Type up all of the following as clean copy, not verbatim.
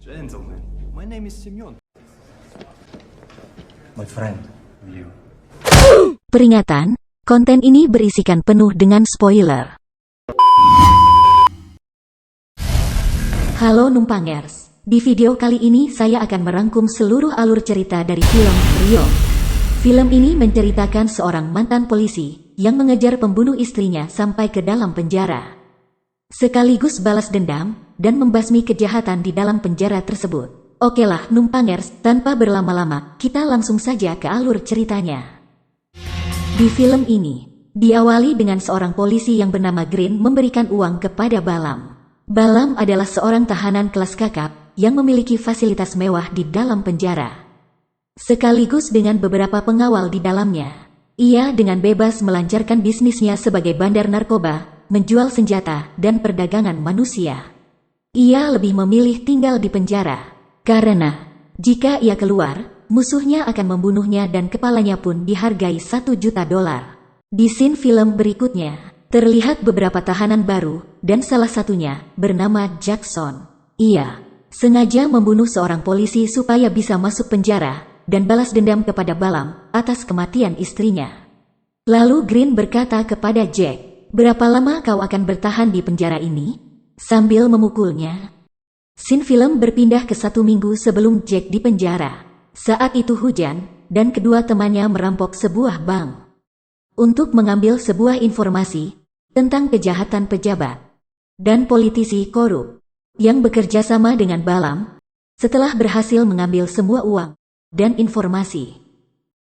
Gentlemen, my name is Semyon. My friend, you. Peringatan, konten ini berisikan penuh dengan spoiler. Halo Numpangers, di video kali ini saya akan merangkum seluruh alur cerita dari film Rio. Film ini menceritakan seorang mantan polisi yang mengejar pembunuh istrinya sampai ke dalam penjara, sekaligus balas dendam dan membasmi kejahatan di dalam penjara tersebut. Okelah Numpangers, tanpa berlama-lama, kita langsung saja ke alur ceritanya. Di film ini, diawali dengan seorang polisi yang bernama Green memberikan uang kepada Balam. Balam adalah seorang tahanan kelas kakap yang memiliki fasilitas mewah di dalam penjara, sekaligus dengan beberapa pengawal di dalamnya. Ia dengan bebas melancarkan bisnisnya sebagai bandar narkoba, menjual senjata, dan perdagangan manusia. Ia lebih memilih tinggal di penjara, karena jika ia keluar, musuhnya akan membunuhnya dan kepalanya pun dihargai $1 juta. Di scene film berikutnya, terlihat beberapa tahanan baru, dan salah satunya bernama Jackson. Ia sengaja membunuh seorang polisi supaya bisa masuk penjara dan balas dendam kepada Balam atas kematian istrinya. Lalu Green berkata kepada Jack, "Berapa lama kau akan bertahan di penjara ini?" Sambil memukulnya. Scene film berpindah ke 1 minggu sebelum Jack di penjara. Saat itu hujan, dan kedua temannya merampok sebuah bank untuk mengambil sebuah informasi tentang kejahatan pejabat dan politisi korup yang bekerja sama dengan Balam. Setelah berhasil mengambil semua uang dan informasi,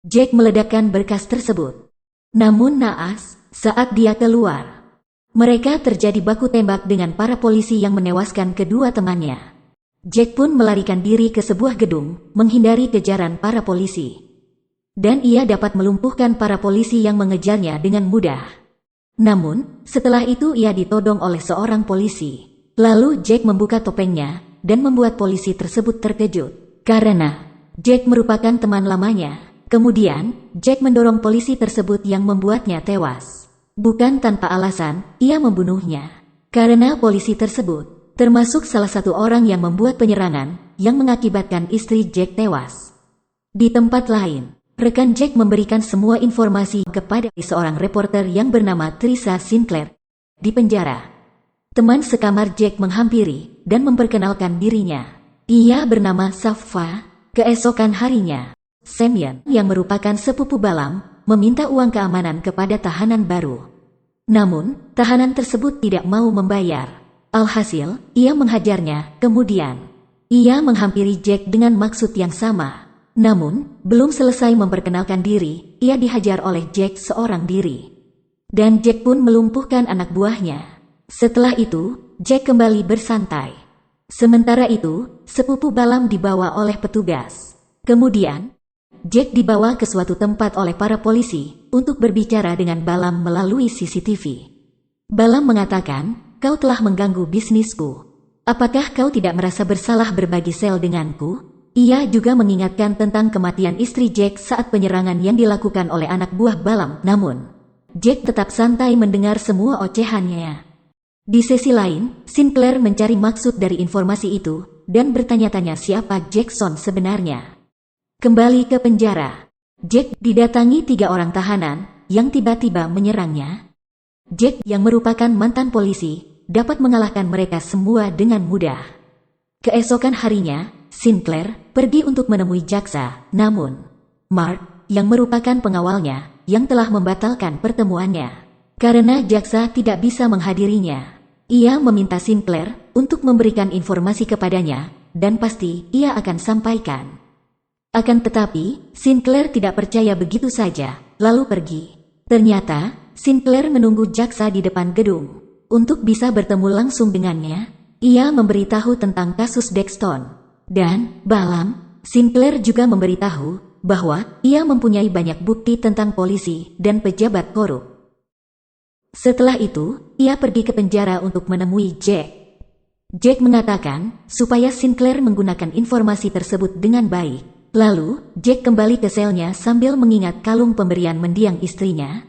Jack meledakkan berkas tersebut. Namun naas, saat dia keluar, mereka terjadi baku tembak dengan para polisi yang menewaskan kedua temannya. Jack pun melarikan diri ke sebuah gedung, menghindari kejaran para polisi. Dan ia dapat melumpuhkan para polisi yang mengejarnya dengan mudah. Namun, setelah itu ia ditodong oleh seorang polisi. Lalu Jack membuka topengnya, dan membuat polisi tersebut terkejut, karena Jack merupakan teman lamanya. Kemudian, Jack mendorong polisi tersebut yang membuatnya tewas. Bukan tanpa alasan, ia membunuhnya. Karena polisi tersebut termasuk salah satu orang yang membuat penyerangan yang mengakibatkan istri Jack tewas. Di tempat lain, rekan Jack memberikan semua informasi kepada seorang reporter yang bernama Trisha Sinclair di penjara. Teman sekamar Jack menghampiri dan memperkenalkan dirinya. Ia bernama Safa. Keesokan harinya, Semyon yang merupakan sepupu Balam meminta uang keamanan kepada tahanan baru. Namun, tahanan tersebut tidak mau membayar. Alhasil, ia menghajarnya. Kemudian, ia menghampiri Jack dengan maksud yang sama. Namun, belum selesai memperkenalkan diri, ia dihajar oleh Jack seorang diri. Dan Jack pun melumpuhkan anak buahnya. Setelah itu, Jack kembali bersantai. Sementara itu, sepupu Balam dibawa oleh petugas. Kemudian, Jack dibawa ke suatu tempat oleh para polisi untuk berbicara dengan Balam melalui CCTV. Balam mengatakan, "Kau telah mengganggu bisnisku. Apakah kau tidak merasa bersalah berbagi sel denganku?" Ia juga mengingatkan tentang kematian istri Jack saat penyerangan yang dilakukan oleh anak buah Balam. Namun, Jack tetap santai mendengar semua ocehannya. Di sisi lain, Sinclair mencari maksud dari informasi itu dan bertanya-tanya siapa Jackson sebenarnya. Kembali ke penjara, Jack didatangi 3 orang tahanan yang tiba-tiba menyerangnya. Jack yang merupakan mantan polisi dapat mengalahkan mereka semua dengan mudah. Keesokan harinya, Sinclair pergi untuk menemui jaksa, namun Mark yang merupakan pengawalnya yang telah membatalkan pertemuannya karena jaksa tidak bisa menghadirinya. Ia meminta Sinclair untuk memberikan informasi kepadanya dan pasti ia akan sampaikan. Akan tetapi, Sinclair tidak percaya begitu saja, lalu pergi. Ternyata, Sinclair menunggu jaksa di depan gedung. Untuk bisa bertemu langsung dengannya, ia memberitahu tentang kasus Dexton. Dan, Balam, Sinclair juga memberitahu bahwa ia mempunyai banyak bukti tentang polisi dan pejabat korup. Setelah itu, ia pergi ke penjara untuk menemui Jack. Jack mengatakan supaya Sinclair menggunakan informasi tersebut dengan baik. Lalu, Jack kembali ke selnya sambil mengingat kalung pemberian mendiang istrinya.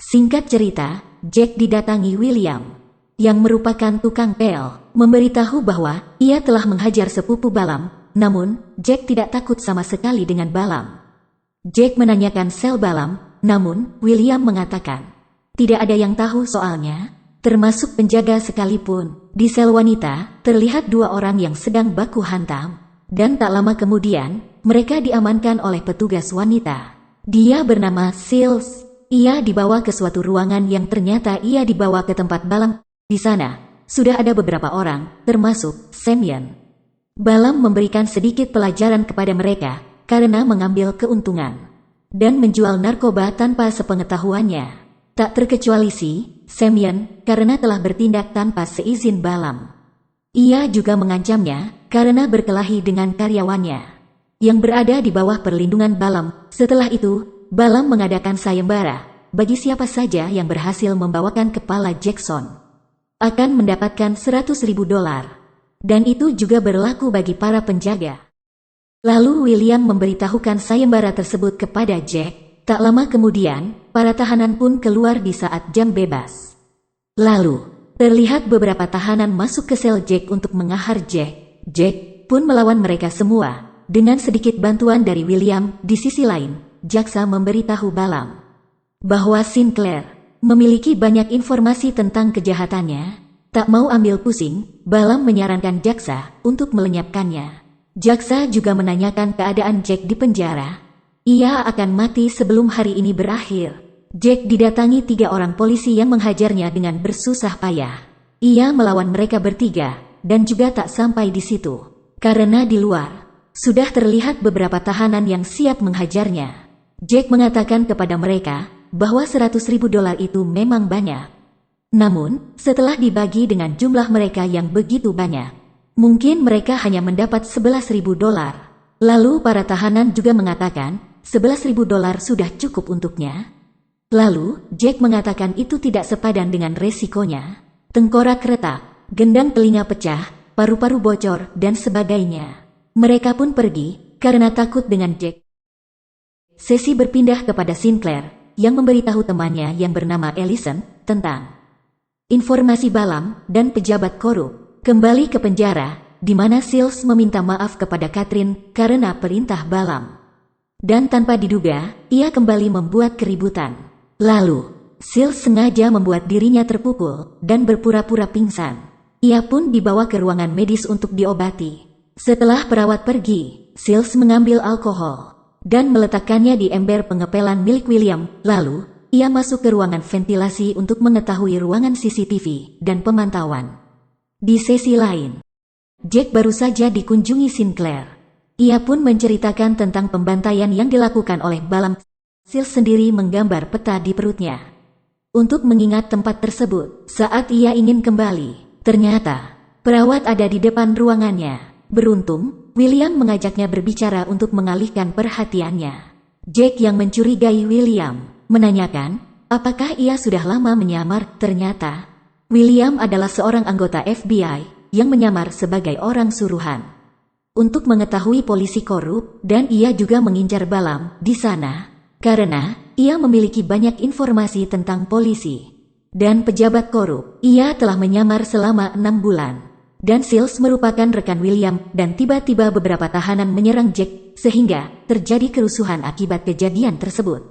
Singkat cerita, Jack didatangi William. yang merupakan tukang pel, memberitahu bahwa ia telah menghajar sepupu Balam, namun Jack tidak takut sama sekali dengan Balam. Jack menanyakan sel Balam, namun William mengatakan, tidak ada yang tahu soalnya, termasuk penjaga sekalipun. Di sel wanita, terlihat dua orang yang sedang baku hantam, dan tak lama kemudian, mereka diamankan oleh petugas wanita. Dia bernama Sills. Ia dibawa ke suatu ruangan yang ternyata ia dibawa ke tempat Balam. Di sana, sudah ada beberapa orang, termasuk Semyon. Balam memberikan sedikit pelajaran kepada mereka, karena mengambil keuntungan dan menjual narkoba tanpa sepengetahuannya. Tak terkecuali Semyon, karena telah bertindak tanpa seizin Balam. Ia juga mengancamnya, karena berkelahi dengan karyawannya yang berada di bawah perlindungan Balam. Setelah itu, Balam mengadakan sayembara bagi siapa saja yang berhasil membawakan kepala Jackson akan mendapatkan $100.000. Dan itu juga berlaku bagi para penjaga. Lalu William memberitahukan sayembara tersebut kepada Jack. Tak lama kemudian, para tahanan pun keluar di saat jam bebas. Lalu, terlihat beberapa tahanan masuk ke sel Jack untuk mengahar Jack. Jack pun melawan mereka semua, dengan sedikit bantuan dari William. Di sisi lain, jaksa memberitahu Balam bahwa Sinclair memiliki banyak informasi tentang kejahatannya. Tak mau ambil pusing, Balam menyarankan jaksa untuk melenyapkannya. Jaksa juga menanyakan keadaan Jack di penjara. Ia akan mati sebelum hari ini berakhir. Jack didatangi 3 orang polisi yang menghajarnya dengan bersusah payah. Ia melawan mereka bertiga, dan juga tak sampai di situ, karena di luar sudah terlihat beberapa tahanan yang siap menghajarnya. Jack mengatakan kepada mereka bahwa $100.000 itu memang banyak. Namun, setelah dibagi dengan jumlah mereka yang begitu banyak, mungkin mereka hanya mendapat $11.000. Lalu para tahanan juga mengatakan $11.000 sudah cukup untuknya. Lalu, Jack mengatakan itu tidak sepadan dengan resikonya. Tengkorak retak, gendang telinga pecah, paru-paru bocor, dan sebagainya. Mereka pun pergi, karena takut dengan Jack. Sesi berpindah kepada Sinclair, yang memberitahu temannya yang bernama Ellison tentang informasi Balam dan pejabat korup. Kembali ke penjara, di mana Sills meminta maaf kepada Catherine karena perintah Balam. Dan tanpa diduga, ia kembali membuat keributan. Lalu, Sills sengaja membuat dirinya terpukul dan berpura-pura pingsan. Ia pun dibawa ke ruangan medis untuk diobati. Setelah perawat pergi, Sills mengambil alkohol dan meletakkannya di ember pengepelan milik William. Lalu, ia masuk ke ruangan ventilasi untuk mengetahui ruangan CCTV dan pemantauan. Di sesi lain, Jack baru saja dikunjungi Sinclair. Ia pun menceritakan tentang pembantaian yang dilakukan oleh Balam. Sills sendiri menggambar peta di perutnya untuk mengingat tempat tersebut saat ia ingin kembali. Ternyata, perawat ada di depan ruangannya. Beruntung, William mengajaknya berbicara untuk mengalihkan perhatiannya. Jack yang mencurigai William menanyakan apakah ia sudah lama menyamar. Ternyata, William adalah seorang anggota FBI yang menyamar sebagai orang suruhan untuk mengetahui polisi korup, dan ia juga mengincar Balam di sana karena ia memiliki banyak informasi tentang polisi dan pejabat korup. Ia telah menyamar selama 6 bulan. Dan Sills merupakan rekan William, dan tiba-tiba beberapa tahanan menyerang Jack, sehingga terjadi kerusuhan akibat kejadian tersebut.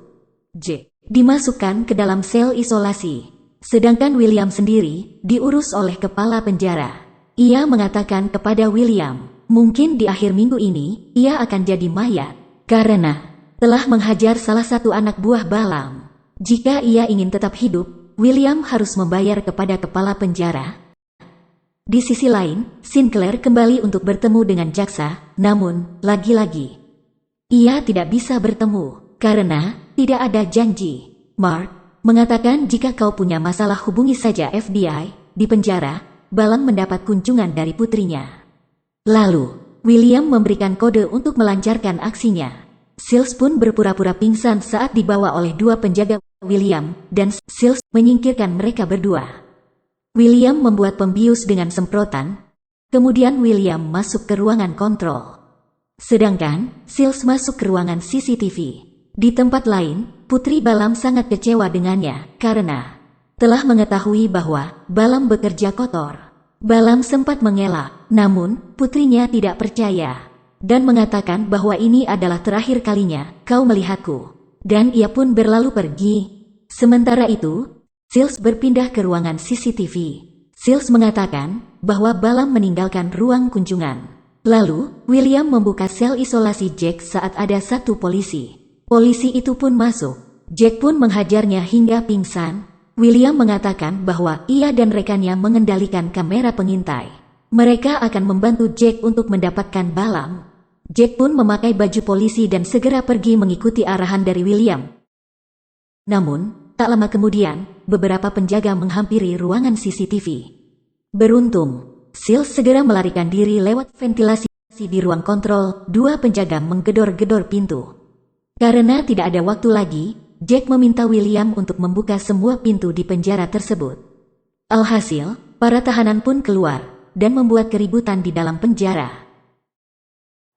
Jack dimasukkan ke dalam sel isolasi, sedangkan William sendiri diurus oleh kepala penjara. Ia mengatakan kepada William, mungkin di akhir minggu ini, ia akan jadi mayat, karena telah menghajar salah satu anak buah Balam. Jika ia ingin tetap hidup, William harus membayar kepada kepala penjara. Di sisi lain, Sinclair kembali untuk bertemu dengan jaksa, namun, lagi-lagi, ia tidak bisa bertemu, karena tidak ada janji. Mark mengatakan jika kau punya masalah hubungi saja FBI. Di penjara, Balam mendapat kunjungan dari putrinya. Lalu, William memberikan kode untuk melancarkan aksinya. Sills pun berpura-pura pingsan saat dibawa oleh 2 penjaga. William dan Sills menyingkirkan mereka berdua. William membuat pembius dengan semprotan. Kemudian William masuk ke ruangan kontrol. Sedangkan Sills masuk ke ruangan CCTV. Di tempat lain, Putri Balam sangat kecewa dengannya karena telah mengetahui bahwa Balam bekerja kotor. Balam sempat mengelak, namun putrinya tidak percaya dan mengatakan bahwa ini adalah terakhir kalinya kau melihatku. Dan ia pun berlalu pergi. Sementara itu, Sills berpindah ke ruangan CCTV. Sills mengatakan bahwa Balam meninggalkan ruang kunjungan. Lalu, William membuka sel isolasi Jack saat ada satu polisi. Polisi itu pun masuk. Jack pun menghajarnya hingga pingsan. William mengatakan bahwa ia dan rekannya mengendalikan kamera pengintai. Mereka akan membantu Jack untuk mendapatkan Balam. Jack pun memakai baju polisi dan segera pergi mengikuti arahan dari William. Namun, tak lama kemudian, beberapa penjaga menghampiri ruangan CCTV. Beruntung, Sills segera melarikan diri lewat ventilasi di ruang kontrol. Dua penjaga menggedor-gedor pintu. Karena tidak ada waktu lagi, Jack meminta William untuk membuka semua pintu di penjara tersebut. Alhasil, para tahanan pun keluar dan membuat keributan di dalam penjara.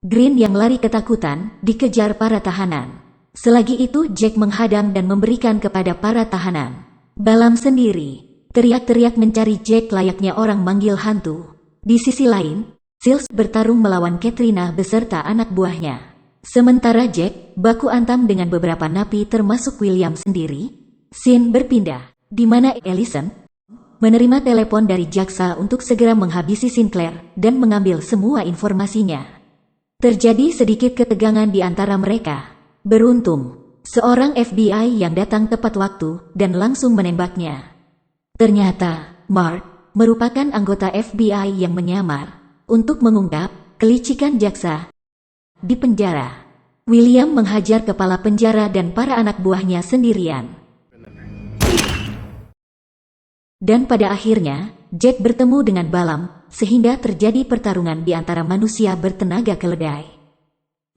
Green yang lari ketakutan dikejar para tahanan. Selagi itu Jack menghadang dan memberikan kepada para tahanan. Balam sendiri teriak-teriak mencari Jack layaknya orang manggil hantu. Di sisi lain, Sills bertarung melawan Katrina beserta anak buahnya. Sementara Jack baku antam dengan beberapa napi termasuk William sendiri. Scene berpindah, di mana Ellison menerima telepon dari jaksa untuk segera menghabisi Sinclair dan mengambil semua informasinya. Terjadi sedikit ketegangan di antara mereka. Beruntung, seorang FBI yang datang tepat waktu dan langsung menembaknya. Ternyata, Mark merupakan anggota FBI yang menyamar untuk mengungkap kelicikan jaksa di penjara. William menghajar kepala penjara dan para anak buahnya sendirian. Dan pada akhirnya, Jack bertemu dengan Balam, sehingga terjadi pertarungan di antara manusia bertenaga keledai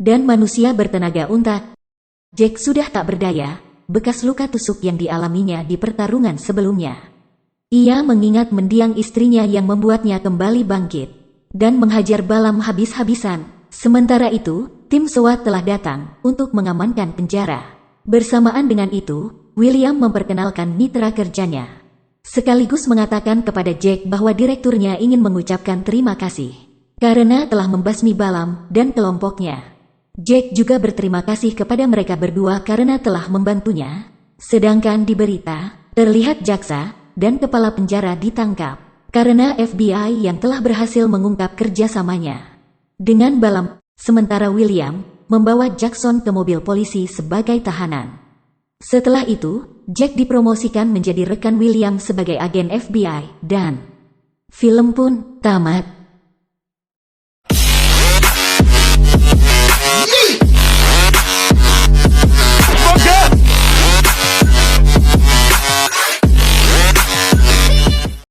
dan manusia bertenaga unta. Jack sudah tak berdaya, bekas luka tusuk yang dialaminya di pertarungan sebelumnya. Ia mengingat mendiang istrinya yang membuatnya kembali bangkit dan menghajar Balam habis-habisan. Sementara itu, tim SWAT telah datang untuk mengamankan penjara. Bersamaan dengan itu, William memperkenalkan mitra kerjanya, sekaligus mengatakan kepada Jack bahwa direkturnya ingin mengucapkan terima kasih karena telah membasmi Balam dan kelompoknya. Jack juga berterima kasih kepada mereka berdua karena telah membantunya. Sedangkan di berita, terlihat jaksa dan kepala penjara ditangkap karena FBI yang telah berhasil mengungkap kerjasamanya dengan Balam. Sementara William membawa Jackson ke mobil polisi sebagai tahanan. Setelah itu, Jack dipromosikan menjadi rekan William sebagai agen FBI dan film pun tamat.